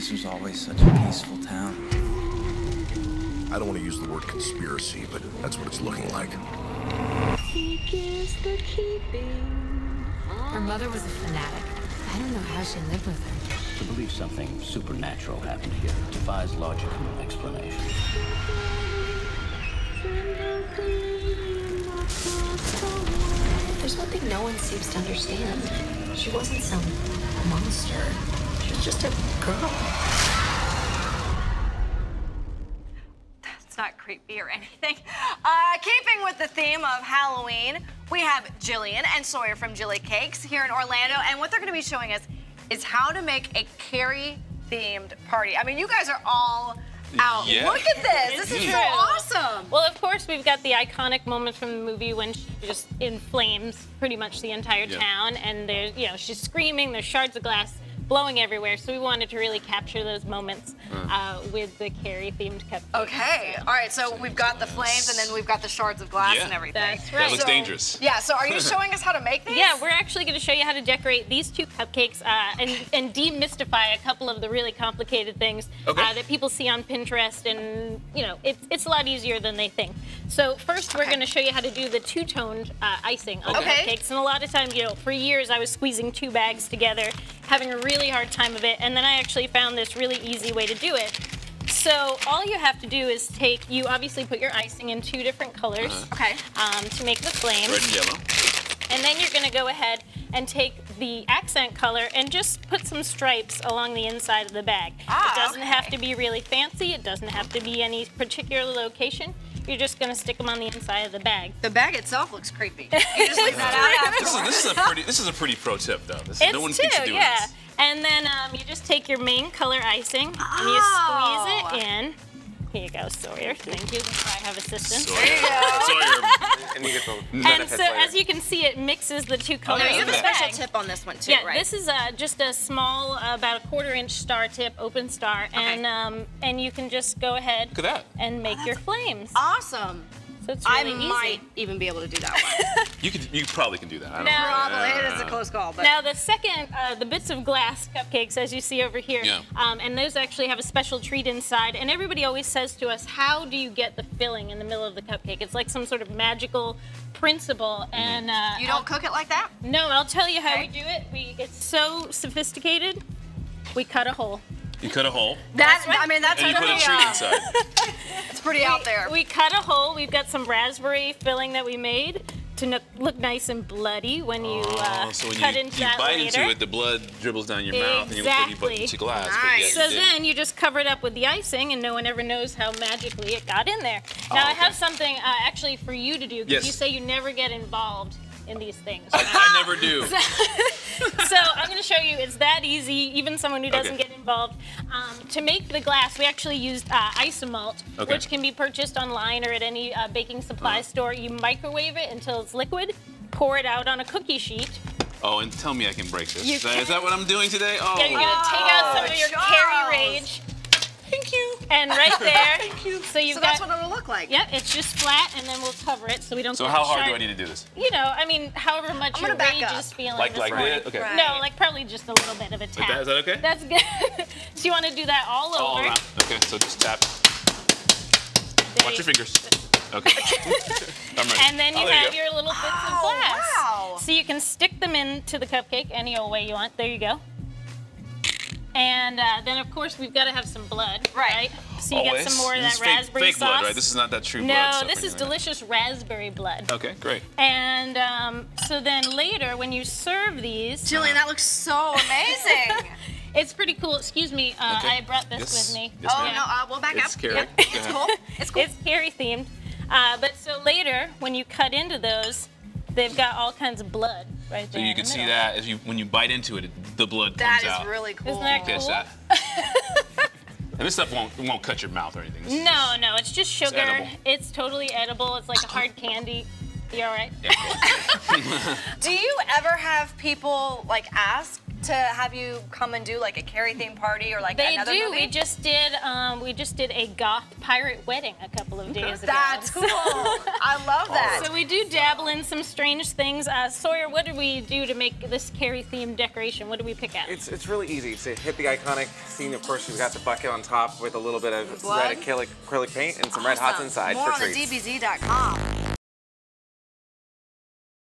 This was always such a peaceful town. I don't want to use the word conspiracy, but that's what it's looking like. Her mother was a fanatic. I don't know how she lived with her. To believe something supernatural happened here defies logical explanation. There's one thing no one seems to understand. She wasn't some monster. She was just a girl. That's not creepy or anything. Keeping with the theme of Halloween, we have Jillian and Sawyer from Jilly Cakes here in Orlando, and what they're going to be showing us is how to make a Carrie-themed party. I mean, you guys are all out. Yeah. Look at this. This is so awesome. Well, of course, we've got the iconic moment from the movie when she just inflames pretty much the entire town, and there's, you know, she's screaming, there's shards of glass blowing everywhere, so we wanted to really capture those moments with the Carrie-themed cupcakes. Okay, all right, so we've got the flames, and then we've got the shards of glass and everything. That's right. That looks dangerous. Yeah, so are you showing us how to make these? Yeah, we're actually going to show you how to decorate these two cupcakes and demystify a couple of the really complicated things that people see on Pinterest, and, you know, it's a lot easier than they think. So first, we're going to show you how to do the two-toned icing on cupcakes, and a lot of times, you know, for years I was squeezing two bags together, having a really hard time of it, and then I actually found this really easy way to do it. So all you have to do is you obviously put your icing in two different colors to make the flames. Red and yellow. And then you're gonna go ahead and take the accent color and just put some stripes along the inside of the bag. It doesn't have to be really fancy, it doesn't have to be any particular location. You're just gonna stick them on the inside of the bag. The bag itself looks creepy. You just leave that out afterwards. This is a pretty pro tip though. No one It's thinks of doing this. And then you just take your main color icing and you squeeze it in. Here you go, Sawyer. Thank you. That's why I have assistants. There you go. Sawyer. And you get the And so, as you can see, it mixes the two colors. You have of a the special bag. tip on this one too, Yeah, right? this is just a small, about a 1/4-inch star tip, open star, and you can just go ahead Look at that. and make your flames. Awesome. So it's really easy. I might even be able to do that one. You probably can do that. I don't Probably. It's a close call. But Now the second, the bits of glass cupcakes, as you see over here, and those actually have a special treat inside. And everybody always says to us, "How do you get the filling in the middle of the cupcake?" It's like some sort of magical principle. And you don't cook it like that? No, I'll tell you how we do it. It's so sophisticated. We cut a hole. You cut a hole. That's right. I mean, that's and you put a treat inside. It's pretty out there. We cut a hole. We've got some raspberry filling that we made to look nice and bloody when you so when cut into that bite later. into it, the blood dribbles down your mouth, and you look like you bite into glass. Nice. But So then you just cover it up with the icing, and no one ever knows how magically it got in there. Now I have something actually for you to do, because you say you never get involved in these things. I never do. So I'm going to show you, it's that easy, even someone who doesn't get involved. To make the glass, we actually used isomalt, which can be purchased online or at any baking supply store. You microwave it until it's liquid, pour it out on a cookie sheet. Oh, and tell me I can break this. Is that what I'm doing today? Oh. Yeah, you're going to take out some of your Carrie rage. Thank you. And right there. Thank you. So you've that's what it'll look like. Yep, it's just flat, and then we'll cover it so we don't So get how hard sharp. do I need to do this? You know, I mean, however much your rage is feeling. Like this morning. this? Okay. Right. No, like probably just a little bit of a tap. Is that okay? That's good. So you want to do that all over. All around. Okay, so just tap. Watch your fingers. Okay. I'm ready. And then you have your little bits of glass. Wow. So you can stick them into the cupcake any old way you want. There you go. And then, of course, we've got to have some blood, right? So you get some more of that raspberry fake sauce. blood, right? This is not that true blood No, stuff this is delicious raspberry blood. Okay, great. And so then later, when you serve these... Jillian, that looks so amazing. It's pretty cool. Excuse me, I brought this with me. Yes, no, we'll back up. It's Carrie. Yep. It's cool. It's cool. It's Carrie themed. But so later, when you cut into those, they've got all kinds of blood right there. So you can see that as when you bite into it, the blood that comes out. That is really cool. Isn't that cool? Yes, that. And this stuff won't cut your mouth or anything. This No, no, it's just sugar. edible. It's totally edible. It's like a hard candy. You all right? Do you ever have people like ask to have you come and do like a Carrie themed party or like They another do. movie? We just did a goth pirate wedding a couple of days ago. That's cool. I love that. So we do dabble in some strange things. Sawyer, what did we do to make this Carrie themed decoration? What did we pick out? It's really easy. It's a hit the iconic scene. Of course, she's got the bucket on top with a little bit of red acrylic paint and some red hots inside More for on treats. the DBZ.com.